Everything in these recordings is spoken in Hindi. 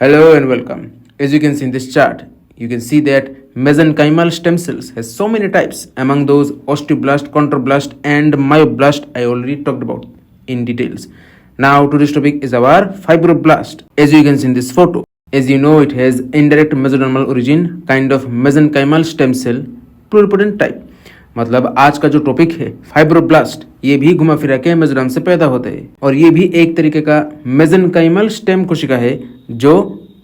Hello and welcome. As you can see in this chart, you can see that mesenchymal stem cells has so many types. Among those, osteoblast, chondroblast, and myoblast I already talked about in details. Now today's topic is our fibroblast. As you can see in this photo, as you know, it has indirect mesodermal origin, kind of mesenchymal stem cell, pluripotent type. मतलब आज का जो टॉपिक है फाइब्रोब्लास्ट, ये भी घुमा फिरा के मेसोडर्म से पैदा होते हैं और ये भी एक तरीके का मेसेनकाइमल स्टेम कोशिका है जो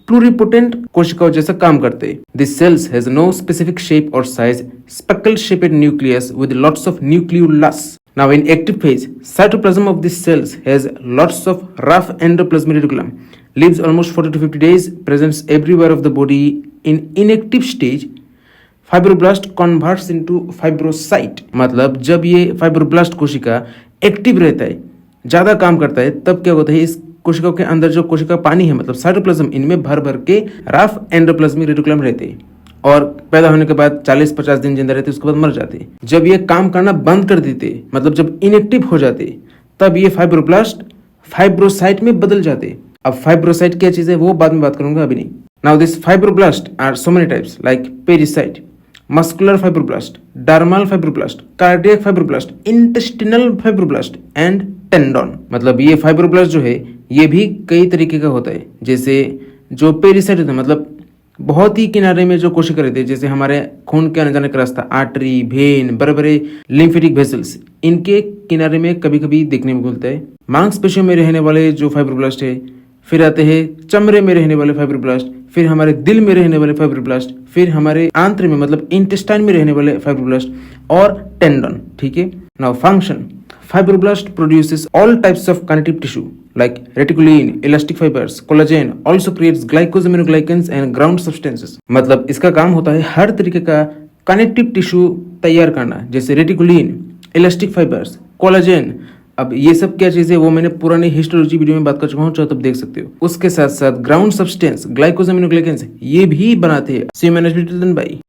प्लूरिपोटेंट कोशिकाओं जैसा काम करते हैं. This cells has no specific shape और size, speckle shaped nucleus with lots of nucleolus. Now in active phase, cytoplasm of these cells has lots of rough endoplasmic reticulum, lives almost 40 to 50 days, presents everywhere of the body. In inactive stage, fibroblast converts into फाइब्रोसाइट. मतलब जब ये फाइब्रोब्लास्ट कोशिका एक्टिव रहता है, ज्यादा काम करता है, तब क्या होता है, इस कोशिका के अंदर जो कोशिका पानी है मतलब साइटोप्लाज्म, इनमें भर भर के रफ एंडोप्लाज्मिक रेटिकुलम रहते हैं और पैदा होने के बाद 40-50 दिन जिंदा रहते, उसके बाद मर जाते. जब ये काम करना बंद कर देते, मतलब जब इनएक्टिव हो जाते, तब ये फाइब्रोब्लास्ट फाइब्रोसाइट में बदल जाते. अब फाइब्रोसाइट क्या चीज है वो बाद में बात करूंगा, अभी नहीं. Now this fibroblast are so many types like pericyte, muscular fibroblast, dermal fibroblast, cardiac fibroblast, intestinal fibroblast and tendon. मतलब ये फाइब्रोब्लास्ट जो है ये भी कई तरीके का होता है. जैसे जो पेरिसाइट होता है मतलब बहुत ही किनारे में जो कोशिका रहते हैं, जैसे हमारे खून के आने जाने का रास्ता, आर्टरी, वेन, बड़े बड़े लिम्फेटिक वेसल्स, इनके किनारे में कभी कभी देखने को मिलता है. मांसपेशियों में रहने वाले जो फाइब्रोब्लास्ट है, फिर आते हैं चमड़े में रहने वाले फाइब्रोब्लास्ट, फिर हमारे दिल में रहने वाले फाइब्रोब्लास्ट, फिर हमारे आंत्र में मतलब इंटेस्टाइन में रहने वाले फाइब्रोब्लास्ट और टेंडन. ठीक है. Now function, fibroblast produces all types of connective tissue like reticulin, elastic fibers, collagen, also creates glycosaminoglycans and ground substances. मतलब इसका काम होता है हर तरीके का कनेक्टिव टिश्यू तैयार करना, जैसे रेटिकुलिन, इलास्टिक फाइबर्स, कोलाजेन. अब ये सब क्या चीज है वो मैंने पुरानी हिस्टोलॉजी वीडियो में बात कर चुका हूँ, चाहो तब देख सकते हो. उसके साथ साथ ग्राउंड सब्सटेंस, ग्लाइकोसामिनोग्लाइकेंस, ये भी बनाते हैं. सी मैनेजमेंट बाई